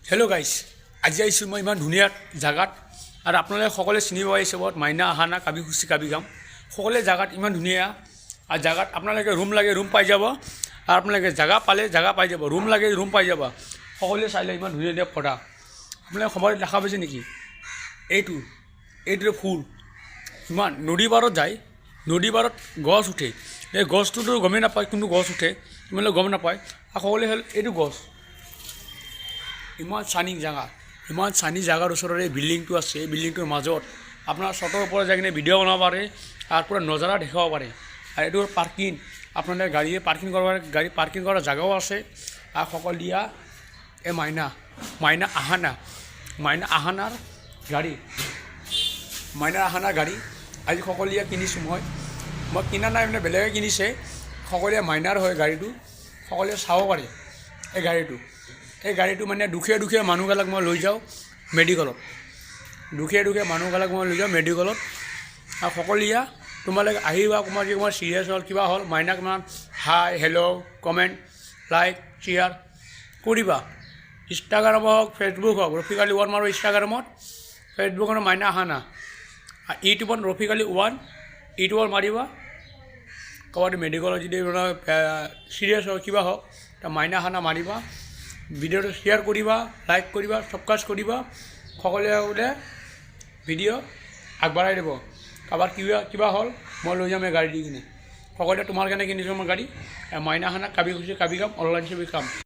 hello' গাইছ, আজি আহিছোঁ মই ইমান ধুনীয়া জাগাত আৰু আপোনালোকে সকলোৱে চিনি পাব হিচাপত মাইনা আহানা কাবি খুচি কাবি গাম সকলোৱে জাগাত ইমান ধুনীয়া আৰু জাগাত আপোনালোকে ৰুম লাগে ৰুম পাই যাব আৰু আপোনালোকে জাগা পালে জাগা পাই যাব ৰুম লাগে ৰুম পাই যাব সকলোৱে চাইলে ইমান ধুনীয়া ধুনীয়া ফটা আপোনালোকে সময়ত দেখা পাইছে নেকি এইটো ফুল ইমান নদী পাৰত যায় নদী পাৰত গছ উঠে এই গছটোতো গমেই নাপায় কিন্তু গছ উঠে তোমালোকে গম নাপায় আৰু সকলোৱে হ'ল এইটো গছ ইমান চানি জাগা ইমান চানি জাগাৰ ওচৰৰে বিল্ডিংটো আছে এই বিল্ডিংটোৰ মাজত আপোনাৰ চটৰ ওপৰত যাই কিনে ভিডিঅ' বনাব পাৰে আৰু পুৰা নজাৰা দেখাব পাৰে আৰু এইটো পাৰ্কিং আপোনালোকে গাড়ীয়ে পাৰ্কিং কৰিব পাৰে গাড়ী পাৰ্কিং কৰাৰ জাগাও আছে আৰু সকলোয়া এই মাইনা আহানাৰ গাড়ী আজি সকলোয়া কিনিছোঁ মই কিনা নাই মানে বেলেগে কিনিছে সকলোৱে মাইনাৰ হয় গাড়ীটো সকলোৱে চাব পাৰে এই গাড়ীটো মানে দুখীয়া মানুহবিলাক মই লৈ যাওঁ মেডিকেলত দুখীয়া মানুহবিলাক মই লৈ যাওঁ মেডিকেলত আৰু সকলোয়া তোমালোকে আহিবা তোমাৰ চিৰিয়াছ হ'ল কিবা হ'ল মাইনাক ইমান hi hello' comment like share কৰিবা ইনষ্টাগ্ৰাম হওক ফেচবুক হওক ৰফিক আলী 1 মাৰো ইনষ্টাগ্ৰামত ফেচবুকত মাইনা আহানা ইউটিউবত ৰফিক আলী 1 ইউটিউবত মাৰিবা ক'ৰবাত মেডিকেলত যদি চিৰিয়াছ হওক কিবা হওক মাইনা আহানা মাৰিবা ভিডিঅ'টো শ্বেয়াৰ কৰিবা লাইক কৰিবা ছাবস্ক্ৰাইব কৰিবা সকলোৱে বোলে ভিডিঅ' আগবঢ়াই দিব কাৰোবাৰ কিবা হ'ল মই লৈ যাম এই গাড়ী দি কিনে সকলোৱে তোমাৰ কাৰণে কিনিছোঁ মই গাড়ী মাইনা আহানা কাবি খুচি কাবি কাম অনলাইন ছবি কাম